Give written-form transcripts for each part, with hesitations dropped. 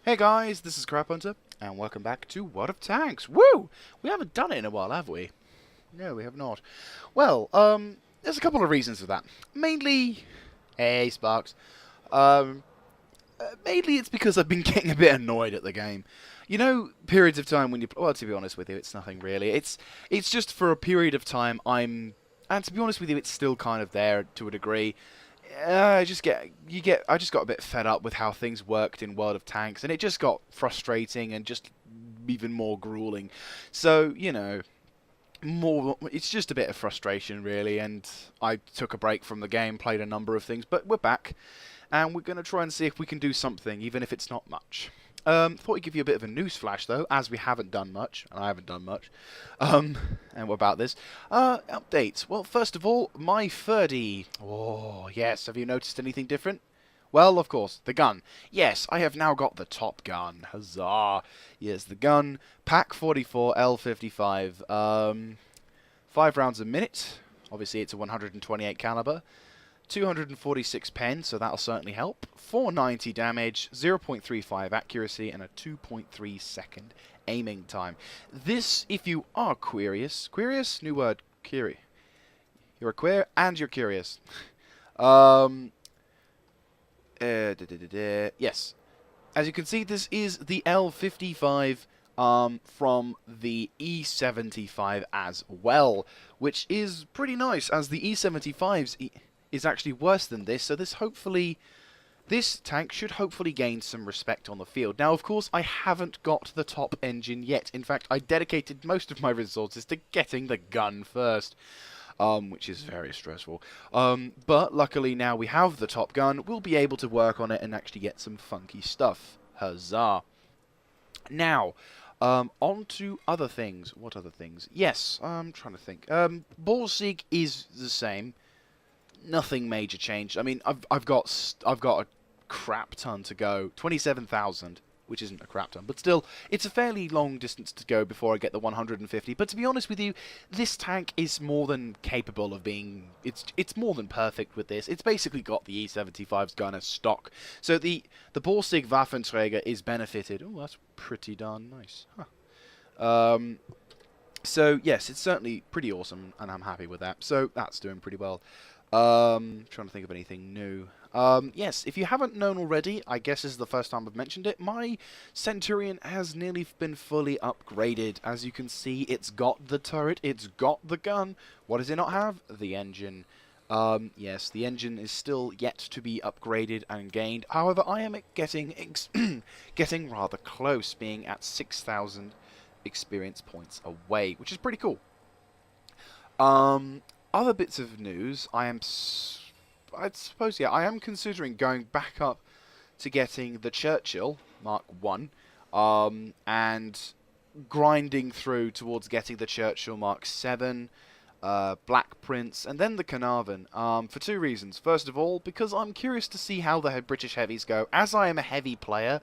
Hey guys, this is Crab Hunter, and welcome back to World of Tanks. Woo! We haven't done it in a while, have we? No, we have not. Well, there's a couple of reasons for that. Mainly, hey Sparks. Um, Mainly it's because I've been getting a bit annoyed at the game. You know, periods of time when you, well, to be honest with you, it's nothing really. It's just for a period of time and to be honest with you, it's still kind of there to a degree. I just got a bit fed up with how things worked in World of Tanks, and it just got frustrating and just even more grueling. So, it's just a bit of frustration, really, and I took a break from the game, played a number of things, but we're back, and we're going to try and see if we can do something, even if it's not much. Thought I'd give you a bit of a news flash, though, as we haven't done much, and I haven't done much. And what about this? Updates. Well, first of all, my 30. Oh, yes, have you noticed anything different? Well, of course, the gun. Yes, I have now got the top gun. Huzzah! Yes, the gun. Pack 44 L55. 5 rounds a minute. Obviously, it's a 128 caliber. 246 pen, so that'll certainly help. 490 damage, 0.35 accuracy, and a 2.3 second aiming time. This, if you are curious, new word, curious. You're a queer and you're curious. Yes. As you can see, this is the L55 from the E75 as well, which is pretty nice, as the E75's is actually worse than this, so this tank should hopefully gain some respect on the field. Now, of course, I haven't got the top engine yet. In fact, I dedicated most of my resources to getting the gun first, which is very stressful. But luckily now we have the top gun, we'll be able to work on it and actually get some funky stuff. Huzzah! Now, on to other things. What other things? Yes, I'm trying to think. Ballsig is the same. Nothing major changed. I mean, I've got a crap ton to go. 27,000, which isn't a crap ton, but still, it's a fairly long distance to go before I get the 150. But to be honest with you, this tank is more than capable of being. It's more than perfect with this. It's basically got the E75's gun as stock. So the Borsig Waffenträger is benefited. Oh, that's pretty darn nice. Huh. So yes, it's certainly pretty awesome, and I'm happy with that. So that's doing pretty well. Trying to think of anything new. Yes, if you haven't known already, I guess this is the first time I've mentioned it, my Centurion has nearly been fully upgraded. As you can see, it's got the turret, it's got the gun. What does it not have? The engine. Yes, the engine is still yet to be upgraded and gained. However, I am getting getting rather close, being at 6,000 experience points away, which is pretty cool. Other bits of news, I suppose, yeah, I am considering going back up to getting the Churchill Mark 1, and grinding through towards getting the Churchill Mark 7, Black Prince, and then the Carnarvon, for two reasons. First of all, because I'm curious to see how the British heavies go. As I am a heavy player,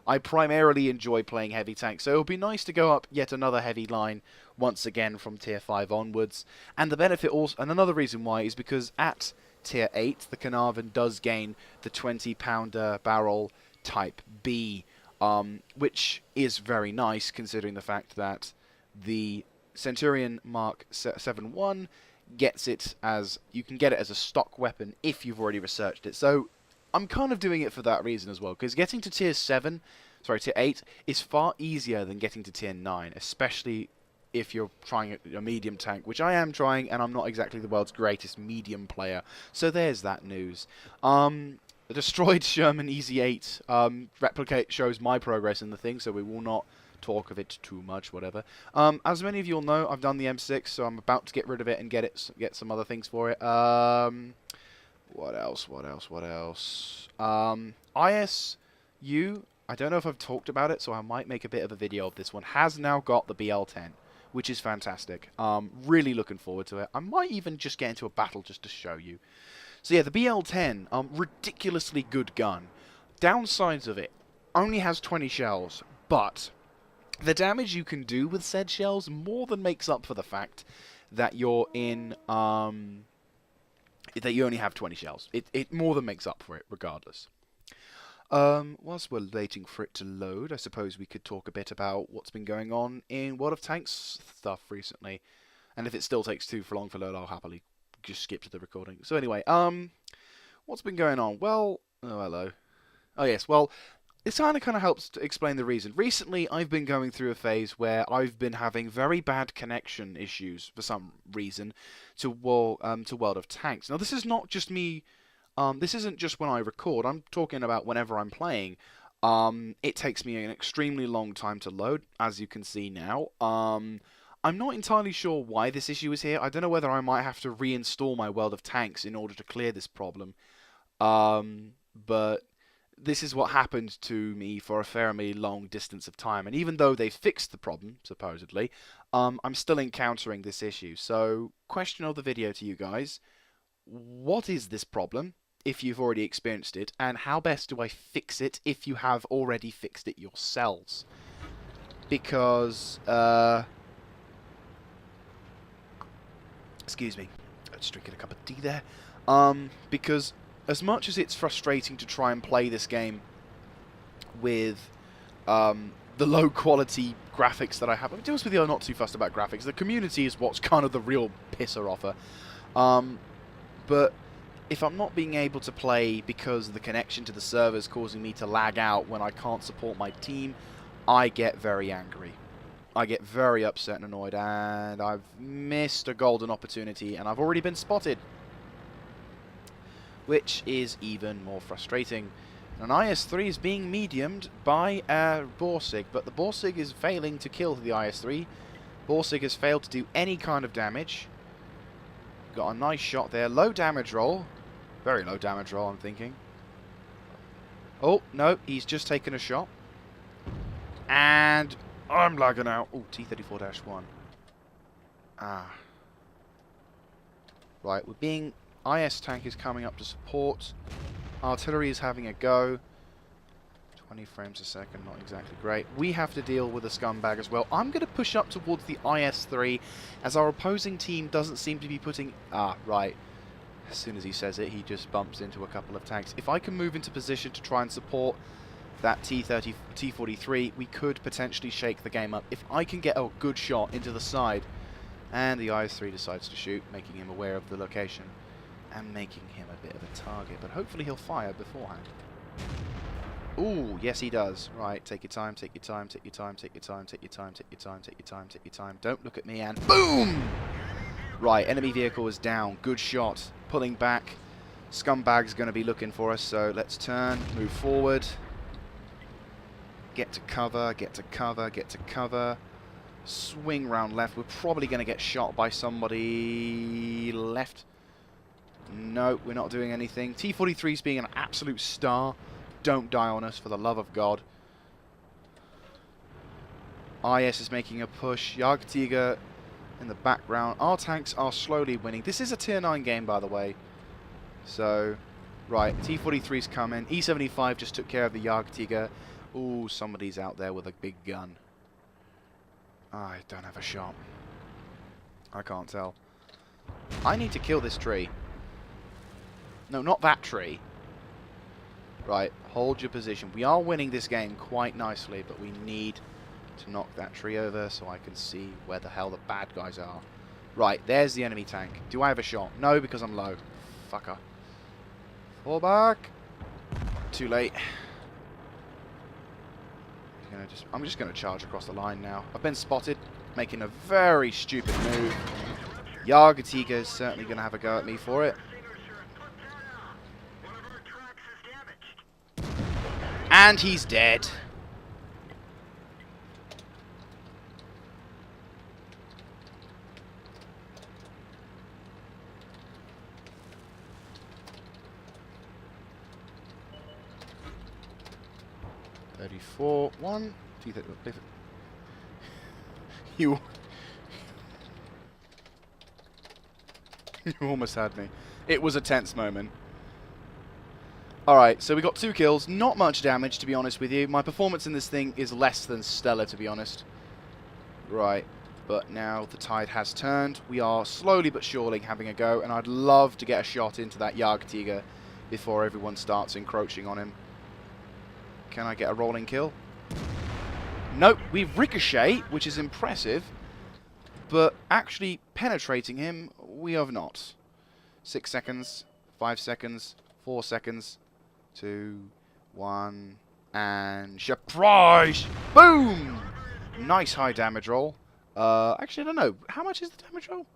I primarily enjoy playing heavy tanks, so it would be nice to go up yet another heavy line once again from tier 5 onwards. And the benefit also, and another reason why, is because at tier 8, the Carnarvon does gain the 20-pounder barrel type B, which is very nice considering the fact that the Centurion Mark 7.1 gets it as, you can get it as a stock weapon if you've already researched it. So I'm kind of doing it for that reason as well, because getting to tier 8 is far easier than getting to tier 9, especially if you're trying a medium tank, which I am trying, and I'm not exactly the world's greatest medium player. So there's that news. The destroyed Sherman Easy 8 replicate shows my progress in the thing, so we will not talk of it too much, whatever. As many of you will know, I've done the M6, so I'm about to get rid of it and get some other things for it. What else? ISU, I don't know if I've talked about it, so I might make a bit of a video of this one, has now got the BL10, which is fantastic. Really looking forward to it. I might even just get into a battle just to show you. So yeah, the BL10, ridiculously good gun. Downsides of it, only has 20 shells, but the damage you can do with said shells more than makes up for the fact that you're in, that you only have 20 shells. It more than makes up for it, regardless. Whilst we're waiting for it to load, I suppose we could talk a bit about what's been going on in World of Tanks stuff recently. And if it still takes too long for load, I'll happily just skip to the recording. So anyway, what's been going on? Well, oh hello. Oh yes, well, this kind of helps to explain the reason. Recently, I've been going through a phase where I've been having very bad connection issues for some reason to World of Tanks. Now, this is not just me. This isn't just when I record. I'm talking about whenever I'm playing. It takes me an extremely long time to load, as you can see now. I'm not entirely sure why this issue is here. I don't know whether I might have to reinstall my World of Tanks in order to clear this problem. But this is what happened to me for a fairly long distance of time. And even though they fixed the problem, supposedly, I'm still encountering this issue. So, question of the video to you guys. What is this problem, if you've already experienced it? And how best do I fix it if you have already fixed it yourselves? Because, excuse me, just drinking a cup of tea there. Because as much as it's frustrating to try and play this game with the low quality graphics that I have, to be honest with you, I'm not too fussed about graphics. The community is what's kind of the real pisser offer. But if I'm not being able to play because the connection to the server is causing me to lag out when I can't support my team, I get very angry. I get very upset and annoyed, and I've missed a golden opportunity, and I've already been spotted, which is even more frustrating. An IS-3 is being mediumed by a Borsig, but the Borsig is failing to kill the IS-3. Borsig has failed to do any kind of damage. Got a nice shot there. Low damage roll. Very low damage roll, I'm thinking. Oh, no, he's just taken a shot. And I'm lagging out. Oh, T-34-1. Ah. Right, we're being... IS tank is coming up to support. Artillery is having a go. 20 frames a second, not exactly great. We have to deal with a scumbag as well. I'm going to push up towards the IS-3 as our opposing team doesn't seem to be putting... Ah, right. As soon as he says it, he just bumps into a couple of tanks. If I can move into position to try and support that T-43, we could potentially shake the game up. If I can get a good shot into the side, and the IS-3 decides to shoot, making him aware of the location, and making him a bit of a target, but hopefully he'll fire beforehand. Ooh, yes he does. Right, take your time, take your time, take your time, take your time, take your time, take your time, take your time, take your time. Don't look at me, and boom! Right, enemy vehicle is down. Good shot. Pulling back. Scumbag's going to be looking for us, so let's turn, move forward. Get to cover, get to cover, get to cover. Swing round left. We're probably going to get shot by somebody left. No, we're not doing anything. T-43's being an absolute star. Don't die on us, for the love of God. IS is making a push. Jagdtiger in the background. Our tanks are slowly winning. This is a tier 9 game, by the way. So, right, T-43's coming. E-75 just took care of the Jagdtiger. Ooh, somebody's out there with a big gun. I don't have a shot. I can't tell. I need to kill this tree. No, not that tree. Right, hold your position. We are winning this game quite nicely, but we need to knock that tree over so I can see where the hell the bad guys are. Right, there's the enemy tank. Do I have a shot? No, because I'm low. Fucker. Fall back. Too late. I'm just going to charge across the line now. I've been spotted, making a very stupid move. Jagdtiger is certainly going to have a go at me for it. And he's dead. One. You almost had me. It was a tense moment. Alright, so we got 2 kills. Not much damage, to be honest with you. My performance in this thing is less than stellar, to be honest. Right, but now the tide has turned. We are slowly but surely having a go, and I'd love to get a shot into that Jagdtiger before everyone starts encroaching on him. Can I get a rolling kill? Nope, we ricochet, which is impressive. But actually penetrating him, we have not. 6 seconds, 5 seconds, 4 seconds, 2, 1, and surprise! Boom! Nice high damage roll. Actually, I don't know. How much is the damage roll?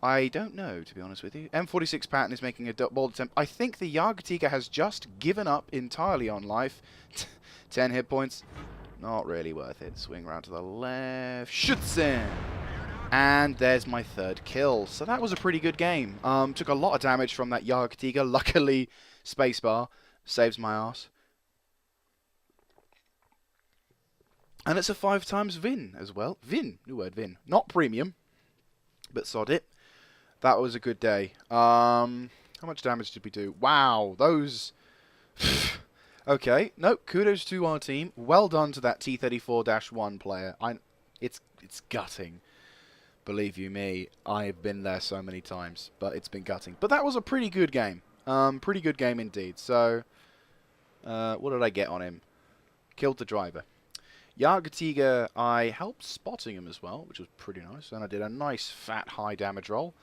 I don't know, to be honest with you. M46 Patton is making a bold attempt. I think the Jagdtiger has just given up entirely on life. 10 hit points. Not really worth it. Swing around to the left. Schützen! And there's my third kill. So that was a pretty good game. Took a lot of damage from that Jagdtiger. Luckily, spacebar saves my ass. And it's a 5 times Vin as well. Vin. New word, Vin. Not premium, but sod it. That was a good day. How much damage did we do? Wow, those... Okay, no, kudos to our team. Well done to that T-34-1 player. It's gutting. Believe you me, I've been there so many times, but it's been gutting. But that was a pretty good game. Pretty good game indeed. So, what did I get on him? Killed the driver. Jagdtiger, I helped spotting him as well, which was pretty nice. And I did a nice fat high damage roll.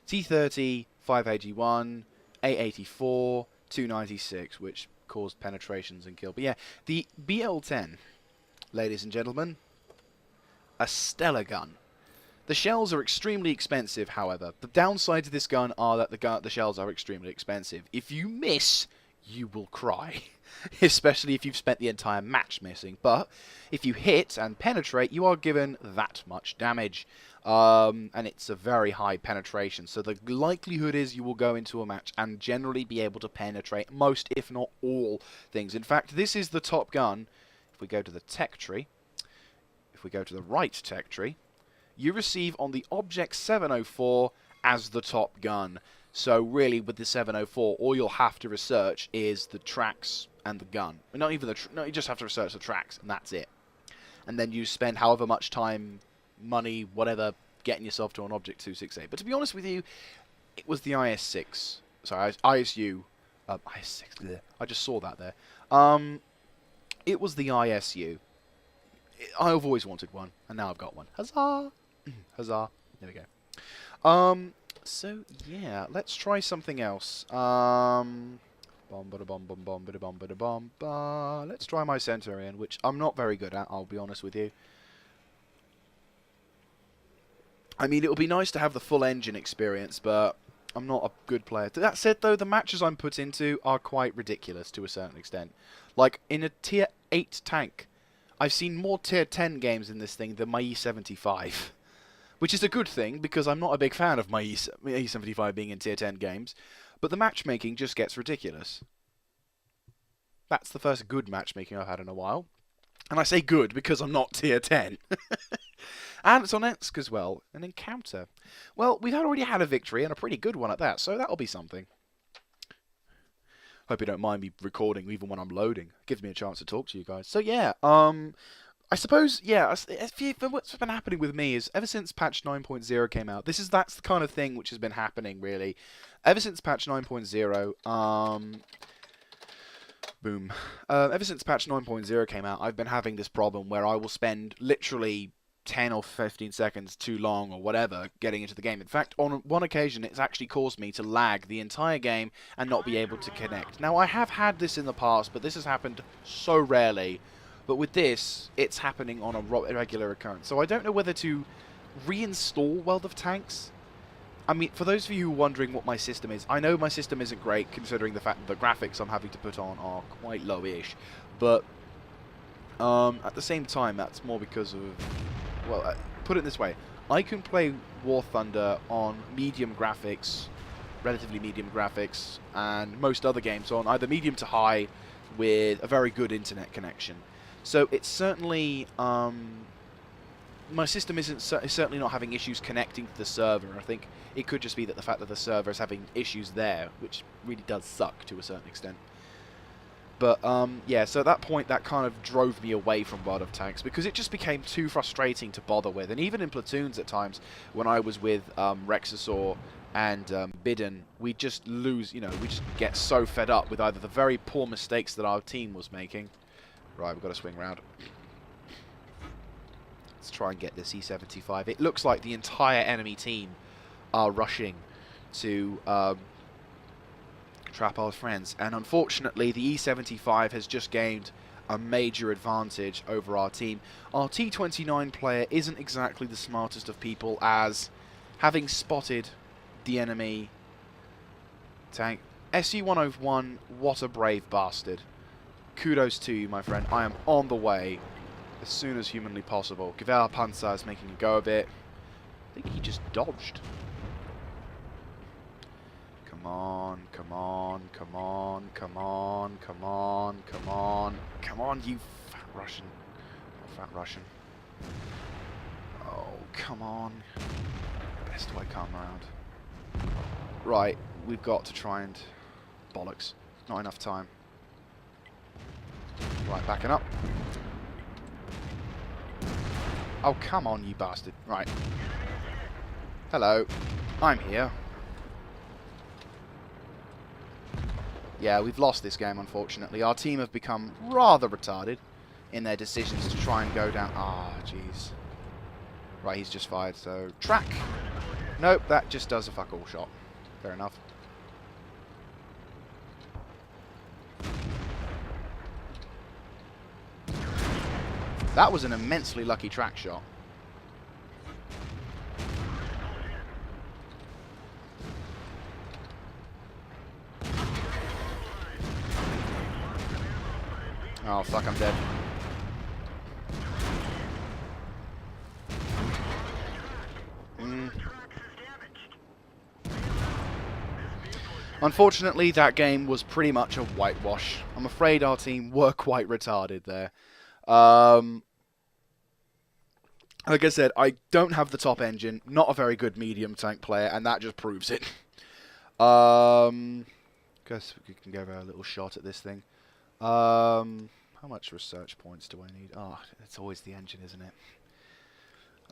T-30, 581, 884, 296, which caused penetrations and kill. But yeah, the BL-10, ladies and gentlemen, a stellar gun. The shells are extremely expensive, however. The downsides of this gun are that the shells are extremely expensive. If you miss, you will cry. Especially if you've spent the entire match missing. But if you hit and penetrate, you are given that much damage. And it's a very high penetration. So the likelihood is you will go into a match and generally be able to penetrate most, if not all, things. In fact, this is the top gun. If we go to the tech tree, if we go to the right tech tree, you receive on the Object 704 as the top gun. So really, with the 704, all you'll have to research is the tracks and the gun. Not even no, you just have to research the tracks, and that's it. And then you spend however much time, money, whatever, getting yourself to an Object 268. But to be honest with you, it was the IS-6. Sorry, ISU. IS-6. Bleh. I just saw that there. It was the ISU. I've always wanted one, and now I've got one. Huzzah! Huzzah. There we go. So, yeah, let's try something else. Let's try my Centurion, which I'm not very good at, I'll be honest with you. I mean, it would be nice to have the full engine experience, but I'm not a good player. That said, though, the matches I'm put into are quite ridiculous to a certain extent. Like, in a Tier 8 tank, I've seen more Tier 10 games in this thing than my E75. Which is a good thing, because I'm not a big fan of my E75 being in Tier 10 games. But the matchmaking just gets ridiculous. That's the first good matchmaking I've had in a while. And I say good because I'm not Tier 10. And it's on Ensk as well, an encounter. Well, we've already had a victory, and a pretty good one at that, so that'll be something. Hope you don't mind me recording even when I'm loading. It gives me a chance to talk to you guys. So yeah, I suppose, yeah, what's been happening with me is ever since patch 9.0 came out, that's the kind of thing which has been happening, really. Ever since patch 9.0, boom. Ever since patch 9.0 came out, I've been having this problem where I will spend literally 10 or 15 seconds too long or whatever getting into the game. In fact, on one occasion, it's actually caused me to lag the entire game and not be able to connect. Now, I have had this in the past, but this has happened so rarely. But with this, it's happening on a regular occurrence. So I don't know whether to reinstall World of Tanks. I mean, for those of you who are wondering what my system is, I know my system isn't great considering the fact that the graphics I'm having to put on are quite lowish. But at the same time, that's more because of... Well, put it this way. I can play War Thunder on medium graphics, relatively medium graphics, and most other games on either medium to high with a very good internet connection. So it's certainly, my system is certainly not having issues connecting to the server. I think it could just be that the fact that the server is having issues there, which really does suck to a certain extent. But, yeah, so at that point, that kind of drove me away from World of Tanks, because it just became too frustrating to bother with. And even in Platoons at times, when I was with Rexasaur and Bidden, we just lose, we just get so fed up with either the very poor mistakes that our team was making, Right, we've got to swing round. Let's try and get this E75. It looks like the entire enemy team are rushing to trap our friends. And unfortunately, the E75 has just gained a major advantage over our team. Our T29 player isn't exactly the smartest of people, as having spotted the enemy tank. SU-101, what a brave bastard. Kudos to you, my friend. I am on the way as soon as humanly possible. Gewehrpanzer is making a go of it. I think he just dodged. Come on, come on, come on, come on, come on, come on. Come on, you fat Russian. Oh, fat Russian. Oh, come on. Best way come around. Right, we've got to try and... Bollocks. Not enough time. Right, backing up. Oh, come on, you bastard. Right. Hello. I'm here. Yeah, we've lost this game, unfortunately. Our team have become rather retarded in their decisions to try and go down... Ah, jeez. Right, he's just fired, so... Track! Nope, that just does a fuck-all shot. Fair enough. That was an immensely lucky track shot. Oh, fuck, I'm dead. Unfortunately, that game was pretty much a whitewash. I'm afraid our team were quite retarded there. Like I said, I don't have the top engine, not a very good medium tank player, and that just proves it. Guess we can give a little shot at this thing. How much research points do I need? Ah, it's always the engine, isn't it?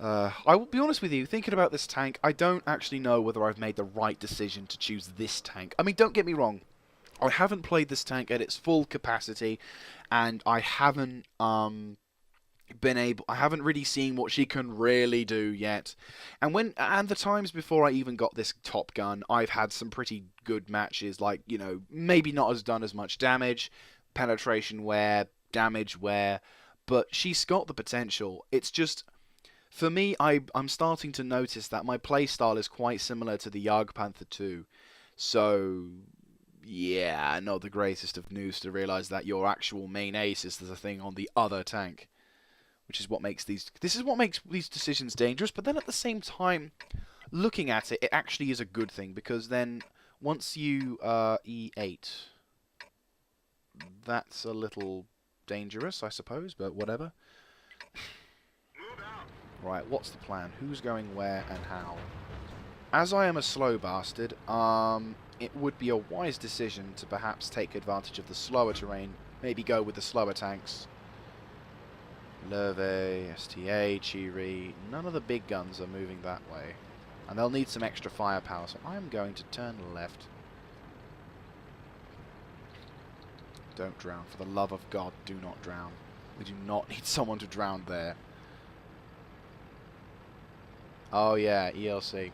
I will be honest with you, thinking about this tank, I don't actually know whether I've made the right decision to choose this tank. I mean, don't get me wrong. I haven't played this tank at its full capacity, and I haven't I haven't really seen what she can really do yet. And the times before I even got this Top Gun, I've had some pretty good matches, like, you know, maybe not as done as much damage, penetration wear, damage wear, but she's got the potential. It's just, for me, I'm starting to notice that my playstyle is quite similar to the Jagdpanther 2. So, yeah, not the greatest of news to realize that your actual main ace is the thing on the other tank. Which is what makes these decisions dangerous, but then at the same time, looking at it, it actually is a good thing, because then once you E8, that's a little dangerous, I suppose, but whatever. Right, what's the plan? Who's going where and how? As I am a slow bastard, it would be a wise decision to perhaps take advantage of the slower terrain, maybe go with the slower tanks. Lerve, STA, Chiri, none of the big guns are moving that way. And they'll need some extra firepower, so I'm going to turn left. Don't drown. For the love of God, do not drown. We do not need someone to drown there. Oh yeah, ELC.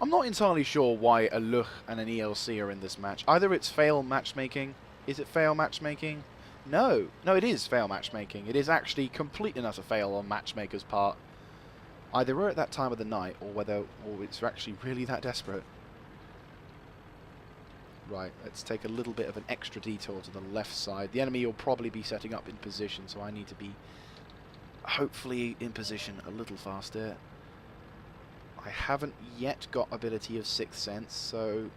I'm not entirely sure why a Luch and an ELC are in this match. Either it's fail matchmaking. Is it fail matchmaking? No, it is fail matchmaking. It is actually complete and utter fail on matchmaker's part. Either we're at that time of the night, or it's actually really that desperate. Right, let's take a little bit of an extra detour to the left side. The enemy will probably be setting up in position, so I need to be hopefully in position a little faster. I haven't yet got ability of Sixth Sense, so...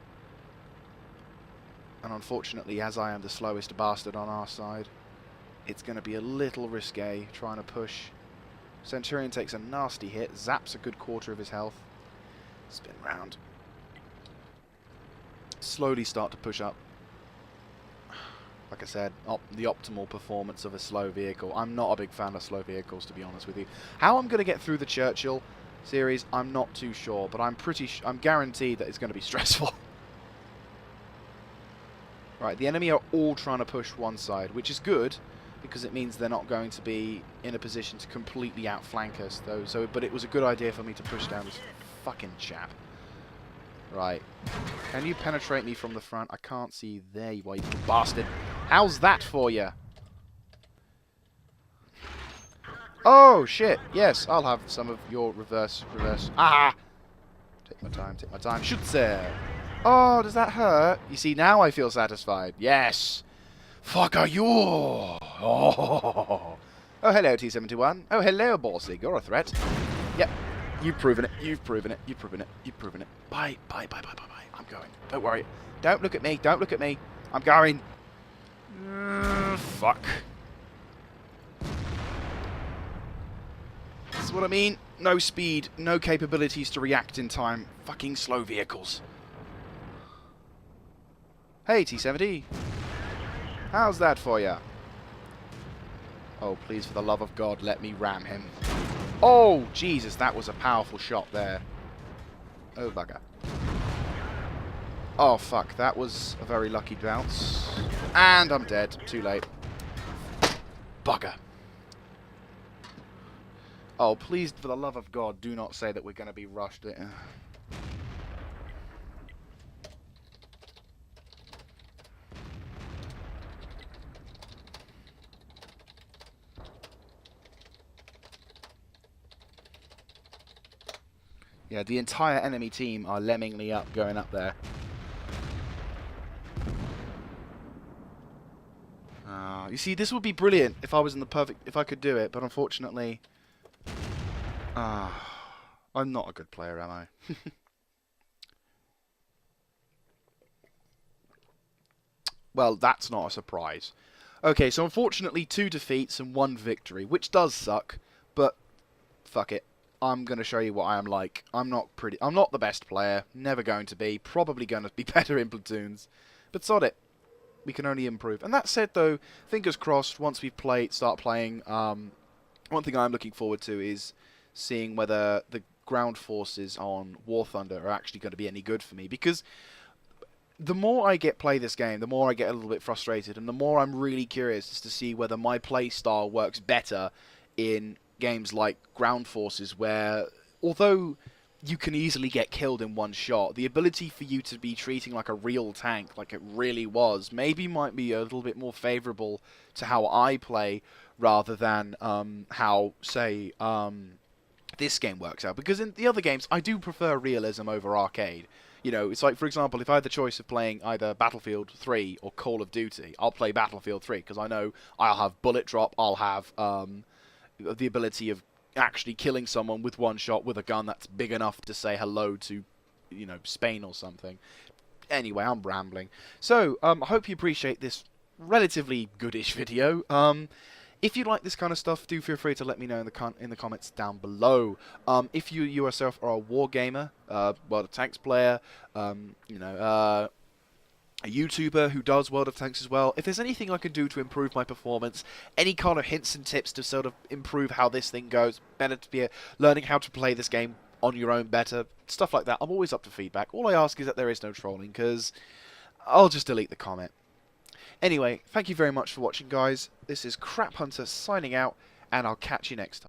And unfortunately, as I am the slowest bastard on our side, it's going to be a little risque trying to push. Centurion takes a nasty hit, zaps a good quarter of his health. Spin round. Slowly start to push up. Like I said, the optimal performance of a slow vehicle. I'm not a big fan of slow vehicles, to be honest with you. How I'm going to get through the Churchill series, I'm not too sure, but I'm guaranteed that it's going to be stressful. Right, the enemy are all trying to push one side, which is good, because it means they're not going to be in a position to completely outflank us, though. So, but it was a good idea for me to push down this fucking chap. Right. Can you penetrate me from the front? I can't see. There you are, you bastard. How's that for you? Oh, shit. Yes, I'll have some of your reverse. Ah! Take my time. Schütze! Oh, does that hurt? You see, now I feel satisfied. Yes! Fuck are you? Oh, hello, T-71. Oh, hello, Borsig. You're a threat. Yep. You've proven it. You've proven it. Bye. I'm going. Don't worry. Don't look at me. I'm going. Fuck. That's what I mean. No speed. No capabilities to react in time. Fucking slow vehicles. Hey, T-70. How's that for ya? Oh, please, for the love of God, let me ram him. Oh, Jesus, that was a powerful shot there. Oh, bugger. Oh, fuck, that was a very lucky bounce. And I'm dead. Too late. Bugger. Oh, please, for the love of God, do not say that we're going to be rushed. Yeah, the entire enemy team are lemmingly up, going up there. You see, this would be brilliant if I was in the perfect... if I could do it, but unfortunately... I'm not a good player, am I? Well, that's not a surprise. Okay, so unfortunately 2 defeats and 1 victory, which does suck, but fuck it. I'm going to show you what I am like. I'm not the best player, never going to be, probably going to be better in platoons, but sod it. We can only improve. And that said, though, fingers crossed, once we start playing, one thing I'm looking forward to is seeing whether the ground forces on War Thunder are actually going to be any good for me, because the more I play this game, the more I get a little bit frustrated, and the more I'm really curious as to see whether my play style works better in games like Ground Forces, where, although you can easily get killed in one shot, the ability for you to be treating like a real tank, like it really was, maybe might be a little bit more favourable to how I play, rather than how, say, this game works out. Because in the other games, I do prefer realism over arcade. You know, it's like, for example, if I had the choice of playing either Battlefield 3 or Call of Duty, I'll play Battlefield 3, because I know I'll have bullet drop, I'll have the ability of actually killing someone with one shot with a gun that's big enough to say hello to, you know, Spain or something. Anyway, I'm rambling. So, I hope you appreciate this relatively goodish video. If you like this kind of stuff, do feel free to let me know in the comments down below. If you yourself are a war gamer, World of Tanks player, you know, a YouTuber who does World of Tanks as well, if there's anything I can do to improve my performance, any kind of hints and tips to sort of improve how this thing goes, better to be learning how to play this game on your own better, stuff like that, I'm always up to feedback. All I ask is that there is no trolling, because I'll just delete the comment. Anyway, thank you very much for watching, guys. This is Crap Hunter signing out, and I'll catch you next time.